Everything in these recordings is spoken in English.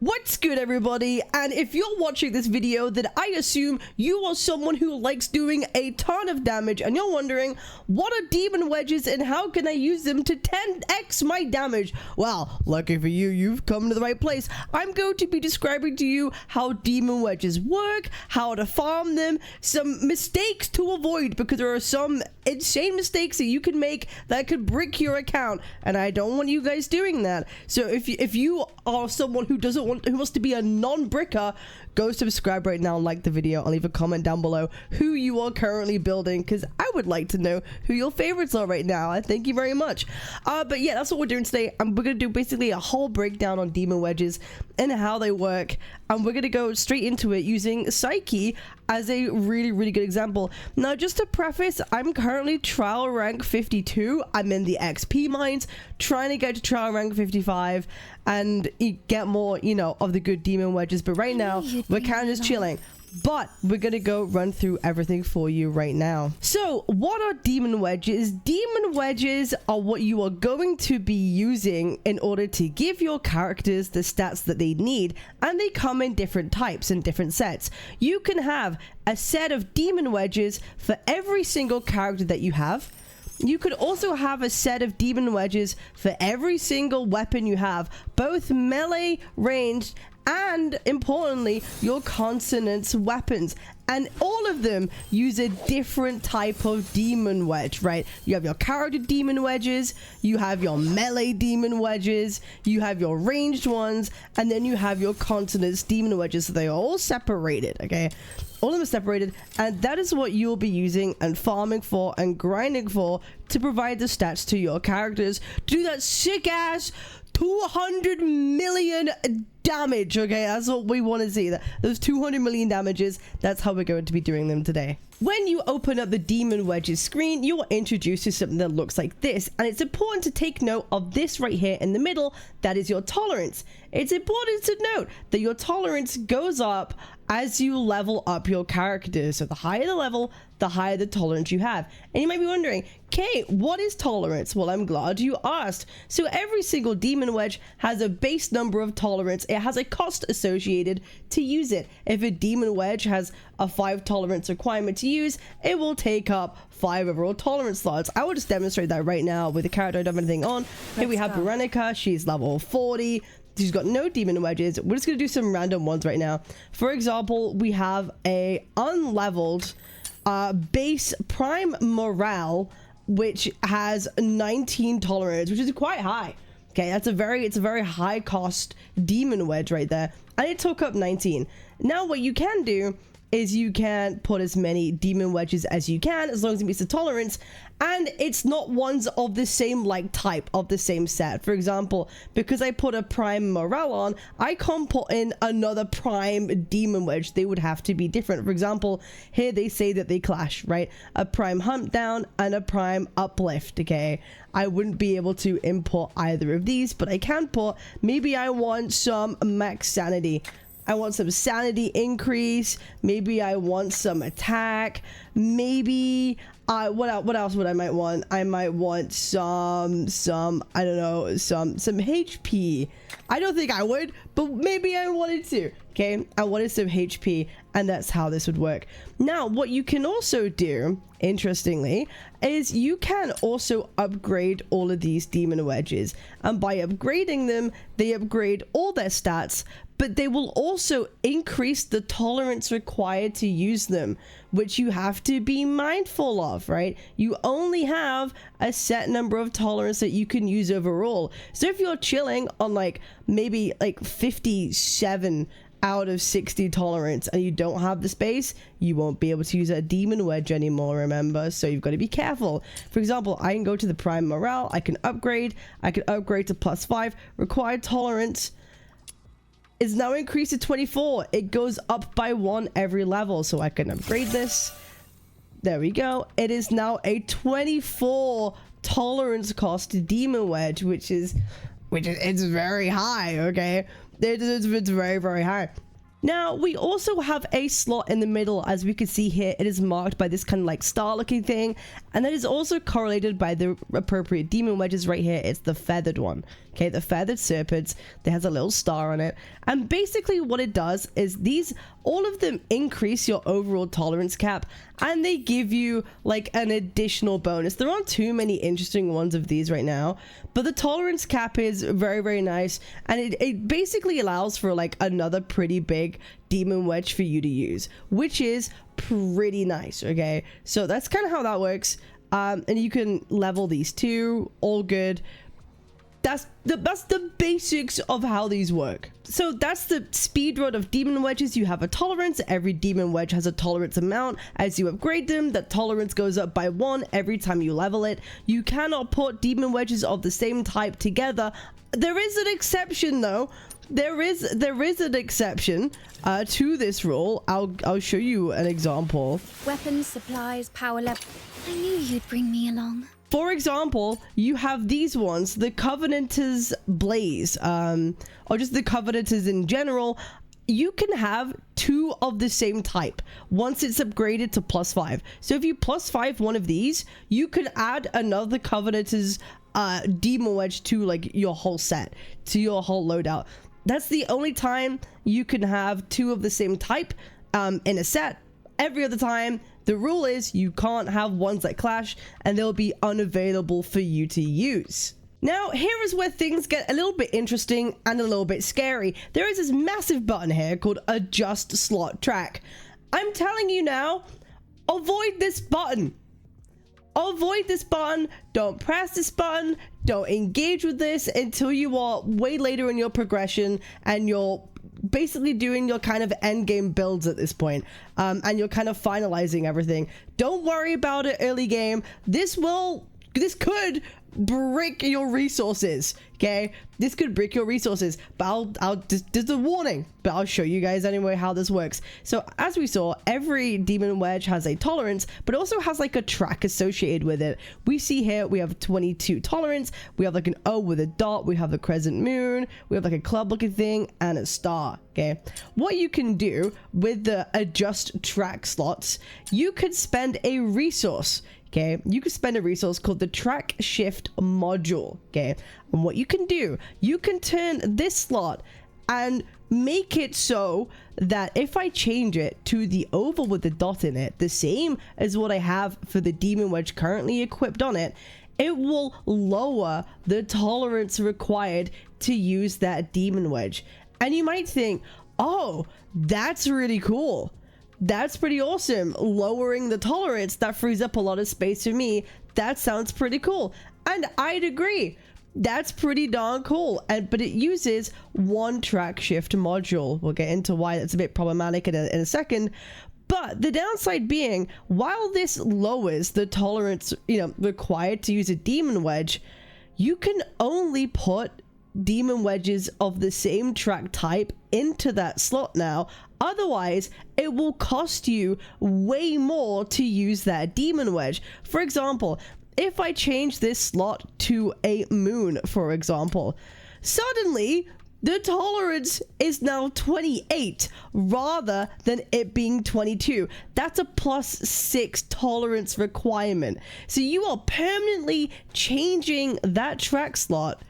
What's good, everybody? And if you're watching this video, then I assume you are someone who likes doing a ton of damage, and you're wondering, what are demon wedges and how can I use them to 10x my damage? Well, lucky for you, you've come to the right place. I'm going to be describing to you how demon wedges work, how to farm them, some mistakes to avoid, because there are some insane mistakes that you can make that could brick your account, and I don't want you guys doing that. So if you are someone who who wants to be a non-bricker, go subscribe right now and like the video and leave a comment down below who you are currently building, because I would like to know who your favorites are right now. I thank you very much. But yeah, that's what we're doing today. We're gonna do basically a whole breakdown on demon wedges and how they work, and we're gonna go straight into it using Psyche as a really good example. Now, just to preface, I'm currently trial rank 52. I'm in the XP mines trying to get to trial rank 55 and get more, you know, of the good demon wedges, but right now we're kind of just chilling. But we're gonna go run through everything for you right now. So what are demon wedges? Demon wedges are what you are going to be using in order to give your characters the stats that they need, and they come in different types and different sets. You can have a set of demon wedges for every single character that you have. You could also have a set of demon wedges for every single weapon you have, both melee, ranged, and importantly, your consonance weapons. And all of them use a different type of demon wedge, right? You have your character demon wedges, you have your melee demon wedges, you have your ranged ones, and then you have your consonance demon wedges. So they are all separated, okay? All of them are separated, and that is what you'll be using and farming for and grinding for to provide the stats to your characters to do that sick ass 200 million damage. Okay, that's what we want to see. That those 200 million damages, that's how we're going to be doing them today. When you open up the demon wedges screen, you are introduced to something that looks like this, and it's important to take note of this right here in the middle. That is your tolerance. It's important to note that your tolerance goes up as you level up your character. So the higher the level, the higher the tolerance you have. And you might be wondering, Kate, what is tolerance? Well, I'm glad you asked. So every single demon wedge has a base number of tolerance. It has a cost associated to use it. If a demon wedge has a 5 tolerance requirement to use, it will take up 5 overall tolerance slots. I will just demonstrate that right now with the character I don't have anything on. Here we have Veronica. She's level 40. She's got no demon wedges. We're just going to do some random ones right now. For example, we have a unleveled base prime morale, which has 19 tolerance, which is quite high. Okay, it's a very high cost demon wedge right there, and it took up 19. Now what you can do is you can put as many demon wedges as you can, as long as it meets the tolerance, and it's not ones of the same like type of the same set. For example, because I put a prime morale on, I can't put in another prime demon wedge. They would have to be different. For example, here they say that they clash, right? A prime hunt down and a prime uplift. Okay, I wouldn't be able to import either of these, but I can put, maybe I want some max sanity. I want some sanity increase. Maybe I want some attack. Maybe what else would I might want? I might want some I don't know, some HP. I don't think I would, but maybe I wanted to. Okay, I wanted some HP, and that's how this would work. Now, what you can also do, interestingly, is you can also upgrade all of these demon wedges, and by upgrading them, they upgrade all their stats, but they will also increase the tolerance required to use them, which you have to be mindful of, right? You only have a set number of tolerance that you can use overall. So if you're chilling on like maybe like 57 out of 60 tolerance and you don't have the space, you won't be able to use a demon wedge anymore, remember? So you've got to be careful. For example, I can go to the prime morale, I can upgrade to +5. Required tolerance is now increased to 24. It goes up by 1 every level, so I can upgrade this. There we go. It is now a 24 tolerance cost demon wedge, which is it's very high. Okay, it's very high. Now, we also have a slot in the middle. As we can see here, it is marked by this kind of like star looking thing, and that is also correlated by the appropriate demon wedges right here. It's the feathered one. Okay, the feathered serpents that has a little star on it. And basically what it does is all of them increase your overall tolerance cap, and they give you like an additional bonus. There aren't too many interesting ones of these right now, but the tolerance cap is very, very nice, and it basically allows for like another pretty big demon wedge for you to use, which is pretty nice. Okay, so that's kind of how that works. And you can level these too, all good. That's the basics of how these work. So that's the speed run of demon wedges. You have a tolerance. Every demon wedge has a tolerance amount. As you upgrade them, that tolerance goes up by 1 every time you level it. You cannot put demon wedges of the same type together. There is an exception though. There is an exception to this rule. I'll show you an example. Weapons, supplies, power level. I knew you'd bring me along. For example, you have these ones, the Covenanters Blaze, or just the Covenanters in general. You can have 2 of the same type once it's upgraded to +5. So if you +5 one of these, you could add another Covenanters demon wedge to like your whole set, to your whole loadout. That's the only time you can have 2 of the same type in a set. Every other time, the rule is you can't have ones that clash, and they'll be unavailable for you to use. Now, here is where things get a little bit interesting and a little bit scary. There is this massive button here called Adjust Slot Track. I'm telling you now, avoid this button. Avoid this button. Don't press this button. Don't engage with this until you are way later in your progression and you're basically doing your kind of end game builds at this point, and you're kind of finalizing everything. Don't worry about it early game. This could break your resources. Okay, this could break your resources, but I'll just a warning, but I'll show you guys anyway how this works. So as we saw, every demon wedge has a tolerance, but also has like a track associated with it. We see here we have 22 tolerance, we have like an O with a dot, we have the crescent moon, we have like a club looking thing, and a star. Okay, what you can do with the adjust track slots, you could spend a resource. Okay, you can spend a resource called the track shift module. Okay, and what you can do, you can turn this slot and make it so that if I change it to the oval with the dot in it, the same as what I have for the demon wedge currently equipped on it, it will lower the tolerance required to use that demon wedge. And you might think, oh, that's really cool. That's pretty awesome. Lowering the tolerance, that frees up a lot of space for me. That sounds pretty cool. And I'd agree. That's pretty darn cool. But it uses one track shift module. We'll get into why that's a bit problematic in a second. But the downside being, while this lowers the tolerance, required to use a demon wedge, you can only put demon wedges of the same track type into that slot now. Otherwise, it will cost you way more to use that demon wedge. For example, if I change this slot to a moon, for example, suddenly the tolerance is now 28 rather than it being 22. That's a +6 tolerance requirement. So you are permanently changing that track slot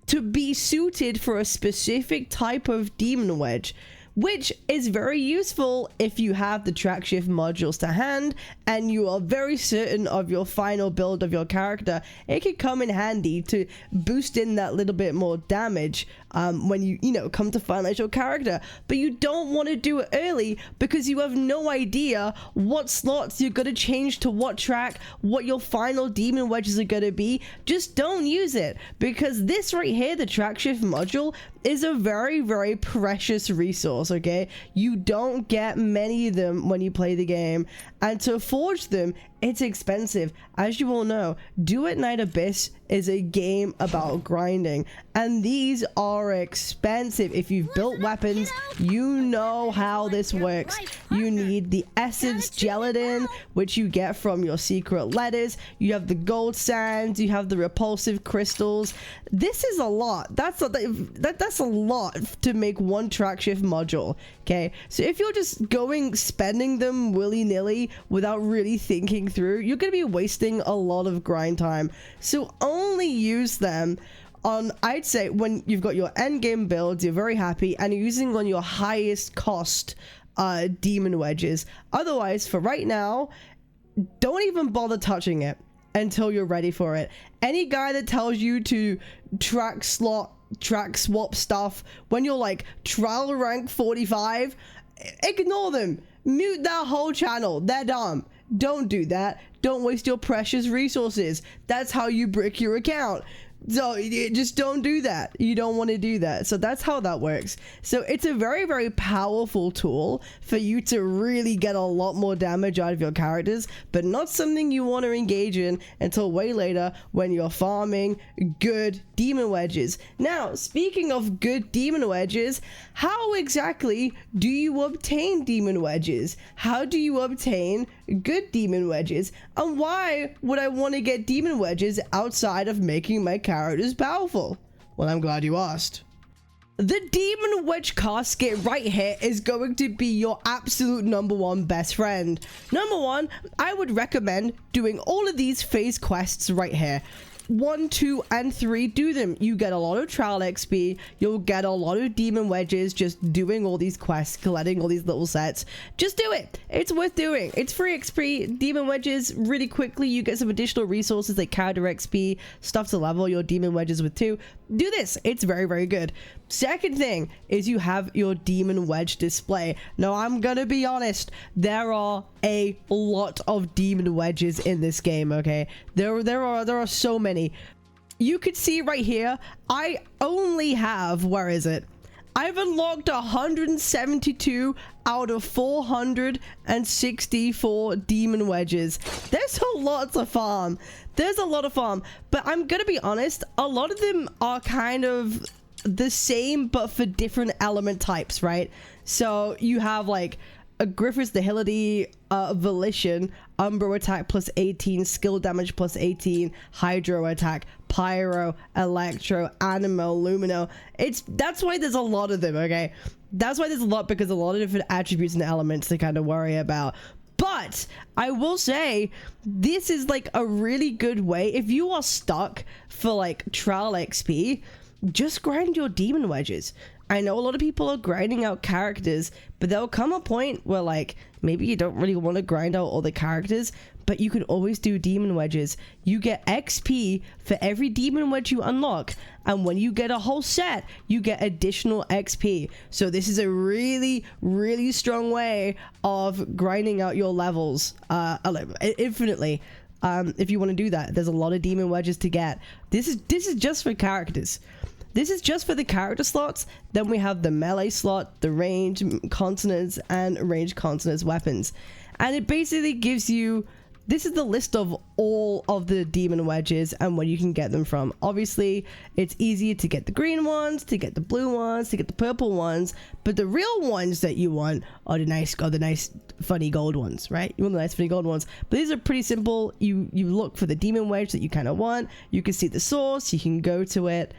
to be suited for a specific type of demon wedge, which is very useful if you have the track shift modules to hand and you are very certain of your final build of your character. It can come in handy to boost in that little bit more damage when you come to finalize your character. But you don't want to do it early because you have no idea what slots you're going to change to what track, what your final demon wedges are going to be. Just don't use it, because this right here, the track shift module, is a very, very precious resource. Okay, you don't get many of them when you play the game, and to forge them it's expensive. As you all know, Duet Night Abyss is a game about grinding, and these are expensive. If you've built weapons, you know how this works. You need the essence gelatin, which you get from your secret letters. You have the gold sands, you have the repulsive crystals. This is a lot. That's a lot to make one track shift module. Okay, so if you're just spending them willy-nilly without really thinking through, you're gonna be wasting a lot of grind time. So only use them on, I'd say, when you've got your end game builds, you're very happy, and you're using on your highest cost demon wedges. Otherwise, for right now, don't even bother touching it until you're ready for it. Any guy that tells you to track swap stuff when you're like trial rank 45, ignore them. Mute their whole channel. They're dumb. Don't do that. Don't waste your precious resources. That's how you brick your account. So just don't do that. You don't want to do that. So that's how that works. So it's a very, very powerful tool for you to really get a lot more damage out of your characters, but not something you want to engage in until way later when you're farming good demon wedges. Now, speaking of good demon wedges, how exactly do you obtain demon wedges? How do you obtain good demon wedges? And why would I want to get demon wedges outside of making my characters powerful? Well, I'm glad you asked. The Demon Wedge casket right here is going to be your absolute #1 best friend. Number one, I would recommend doing all of these phase quests right here. 1, 2, and 3, do them. You get a lot of trial XP. You'll get a lot of demon wedges just doing all these quests, collecting all these little sets. Just do it. It's worth doing. It's free XP. Demon wedges really quickly. You get some additional resources like character XP, stuff to level your demon wedges with too. Do this. It's very, very good. Second thing is you have your demon wedge display. Now, I'm gonna be honest, there are a lot of demon wedges in this game. Okay, there are so many. You could see right here, I only have, where is it? I've unlocked 172 out of 464 demon wedges. There's a lot to farm. There's a lot of farm, but I'm gonna be honest, a lot of them are kind of the same but for different element types, right? So you have like a Griffer's Dehility, Volition, Umbro attack plus 18, skill damage plus 18, Hydro attack, Pyro, Electro, Animal, Lumino. That's why there's a lot of them, okay? That's why there's a lot, because a lot of different attributes and elements to kind of worry about. But I will say, this is like a really good way if you are stuck for like trial XP. Just grind your demon wedges. I know a lot of people are grinding out characters, but there'll come a point where like maybe you don't really want to grind out all the characters, but you can always do demon wedges. You get XP for every demon wedge you unlock, and when you get a whole set, you get additional XP. So this is a really, really strong way of grinding out your levels infinitely. If you want to do that, there's a lot of demon wedges to get. This is just for characters. This is just for the character slots. Then we have the melee slot, the range consonants, and range consonants weapons. And it basically gives you, this is the list of all of the demon wedges and where you can get them from. Obviously, it's easier to get the green ones, to get the blue ones, to get the purple ones, but the real ones that you want are the nice funny gold ones, right? You want the nice funny gold ones. But these are pretty simple. You look for the demon wedge that you kind of want. You can see the source, you can go to it.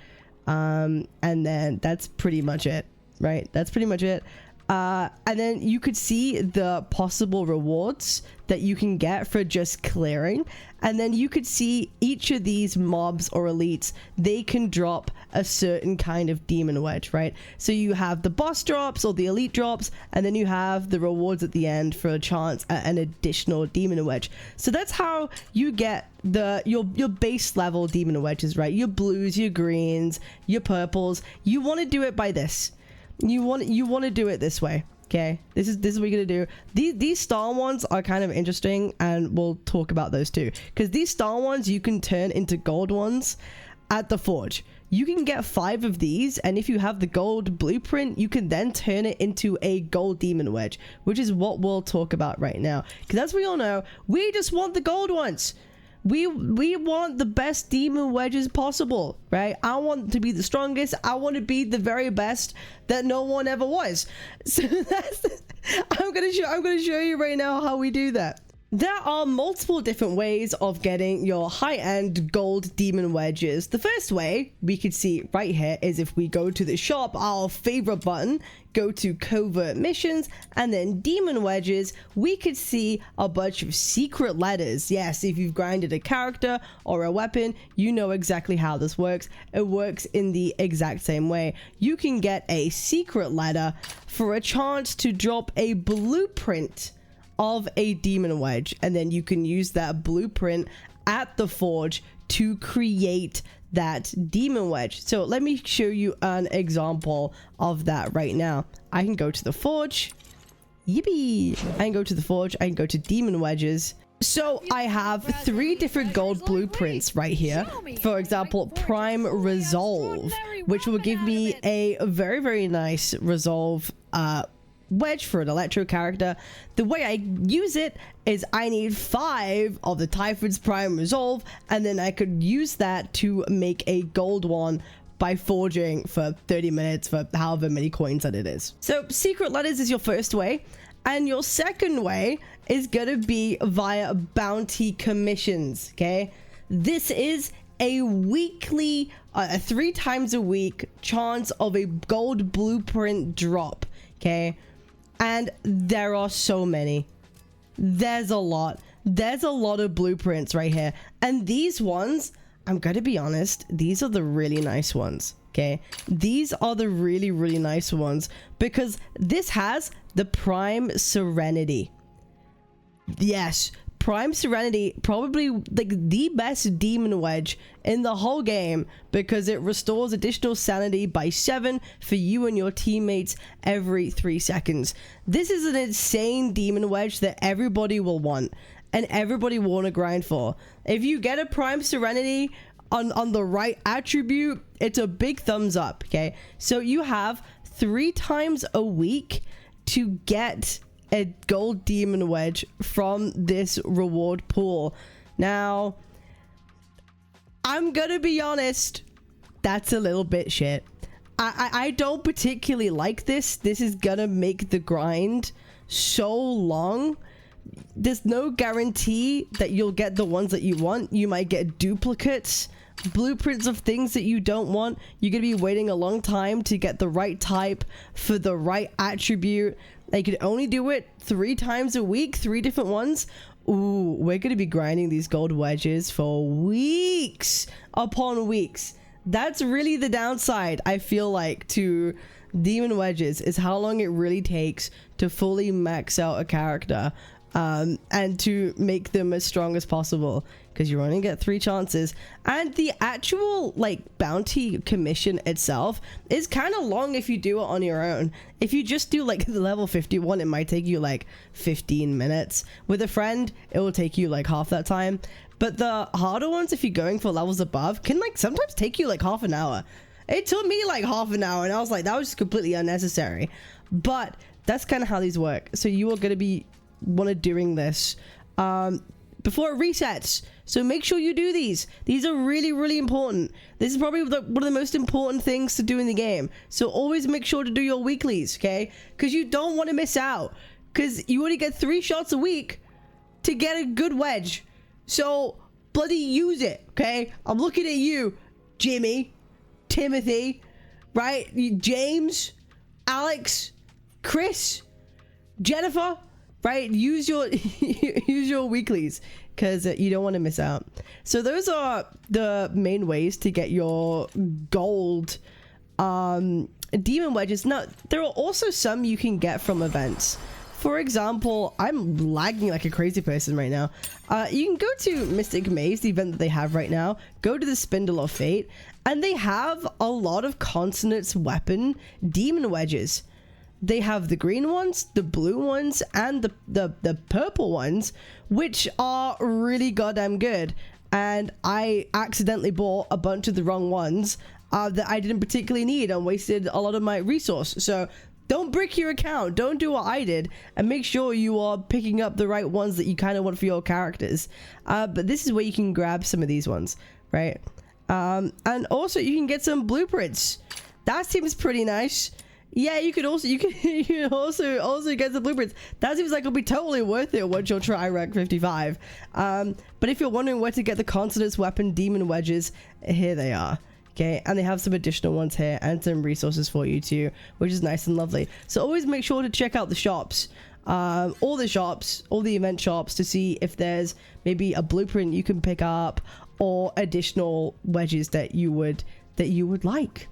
And then that's pretty much it, right? That's pretty much it. And then you could see the possible rewards that you can get for just clearing. And then you could see each of these mobs or elites, they can drop a certain kind of demon wedge, right? So you have the boss drops or the elite drops, and then you have the rewards at the end for a chance at an additional demon wedge. So that's how you get your base level demon wedges, right? Your blues, your greens, your purples. You want to do it by this. You want to do it this way. Okay, this is what you're gonna do. These star ones are kind of interesting, and we'll talk about those too, because these star ones you can turn into gold ones at the forge. you can get 5 of these, and if you have the gold blueprint, you can then turn it into a gold demon wedge, which is what we'll talk about right now. Because as we all know, we just want the gold ones. We want the best demon wedges possible, right? I want to be the strongest. I want to be the very best that no one ever was. So I'm gonna show you right now how we do that. There are multiple different ways of getting your high-end gold demon wedges. The first way we could see right here is if we go to the shop, our favorite button, go to covert missions, and then demon wedges, we could see a bunch of secret letters. Yes, if you've grinded a character or a weapon, you know exactly how this works. It works in the exact same way. You can get a secret letter for a chance to drop a blueprint of a demon wedge, and then you can use that blueprint at the forge to create that demon wedge. So let me show you an example of that right now. I can go to the forge. Yippee! I can go to the forge. I can go to demon wedges. So I have 3 different gold blueprints right here. For example, Prime Resolve, which will give me a very, very nice resolve wedge for an electro character. The way I use it is I need 5 of the Typhon's Prime Resolve, and then I could use that to make a gold one by forging for 30 minutes for however many coins that it is. So secret letters is your first way, and your second way is gonna be via bounty commissions. Okay, this is a weekly 3 times a week chance of a gold blueprint drop. Okay, and there are so many. There's a lot of blueprints right here, and these ones, I'm gonna be honest, these are the really nice ones. Okay, these are the really, really nice ones because this has the Prime Serenity. Yes, Prime Serenity, probably like the best demon wedge in the whole game because it restores additional sanity by 7 for you and your teammates every 3 seconds. This is an insane demon wedge that everybody will want and everybody will want to grind for. If you get a Prime Serenity on the right attribute, it's a big thumbs up. Okay, so you have 3 times a week to get a gold demon wedge from this reward pool. Now, I'm gonna be honest, that's a little bit shit. I don't particularly like this. This is gonna make the grind so long. There's no guarantee that you'll get the ones that you want. You might get duplicates, blueprints of things that you don't want. You're gonna be waiting a long time to get the right type for the right attribute. They could only do it 3 times a week, 3 different ones. Ooh, we're gonna be grinding these gold wedges for weeks upon weeks. That's really the downside, I feel like, to demon wedges, is how long it really takes to fully max out a character and to make them as strong as possible, because you only get 3 chances. And the actual like bounty commission itself is kind of long if you do it on your own. If you just do like the level 51, it might take you like 15 minutes. With a friend, it will take you like half that time. But the harder ones, if you're going for levels above, can like sometimes take you like half an hour. It took me like half an hour, and I was like, that was just completely unnecessary. But that's kind of how these work. So you are going to be doing this before it resets. So make sure you do these. These are really, really important. This is probably one of the most important things to do in the game. So always make sure to do your weeklies, okay? Because you don't want to miss out. Because you only get 3 shots a week to get a good wedge. So bloody use it, okay? I'm looking at you, Jimmy, Timothy, right? James, Alex, Chris, Jennifer, right? Use your use your weeklies, because you don't want to miss out. So those are the main ways to get your gold demon wedges. Now, there are also some you can get from events. For example, I'm lagging like a crazy person right now. You can go to Mystic Maze, the event that they have right now. Go to the Spindle of Fate, and they have a lot of Consonant's weapon demon wedges. They have the green ones, the blue ones, and the purple ones, which are really goddamn good. And I accidentally bought a bunch of the wrong ones that I didn't particularly need and wasted a lot of my resource. So don't brick your account. Don't do what I did, and make sure you are picking up the right ones that you kind of want for your characters. But this is where you can grab some of these ones, right? And also you can get some blueprints. That seems pretty nice. Yeah, you can also get some blueprints. That seems like it'll be totally worth it once you'll try rank 55. But if you're wondering where to get the Consonance Weapon Demon Wedges, here they are. Okay, and they have some additional ones here and some resources for you too, which is nice and lovely. So always make sure to check out the shops, all the event shops, to see if there's maybe a blueprint you can pick up or additional wedges that you would like.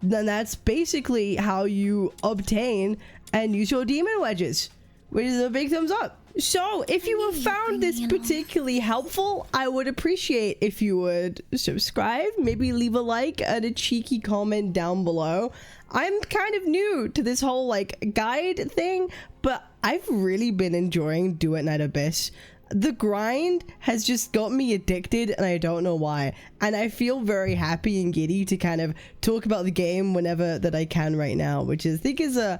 Then that's basically how you obtain and use your demon wedges, which is a big thumbs up. So if you have found this particularly helpful, I would appreciate if you would subscribe, maybe leave a like and a cheeky comment down below. I'm kind of new to this whole like guide thing, but I've really been enjoying Duet Night Abyss. The grind has just got me addicted, and I don't know why, and I feel very happy and giddy to kind of talk about the game whenever that I can right now, which I think is a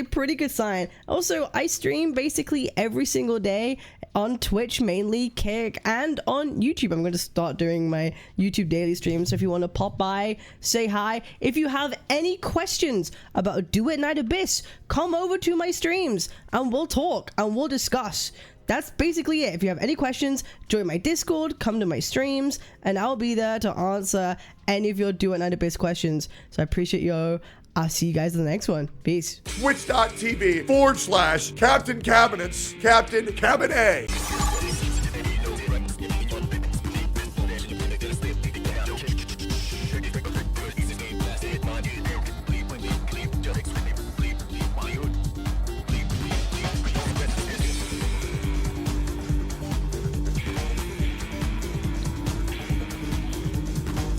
pretty good sign. Also, I stream basically every single day on Twitch, mainly Kick, and on YouTube. I'm going to start doing my YouTube daily streams, so if you want to pop by, say hi. If you have any questions about Duet Night Abyss, come over to my streams and we'll talk and we'll discuss. That's basically it. If you have any questions, join my Discord, come to my streams, and I'll be there to answer any of your Duet Night Abyss questions. So I appreciate you. I'll see you guys in the next one. Peace. Twitch.tv/Captain Cabinetz, Captain Cabinetz.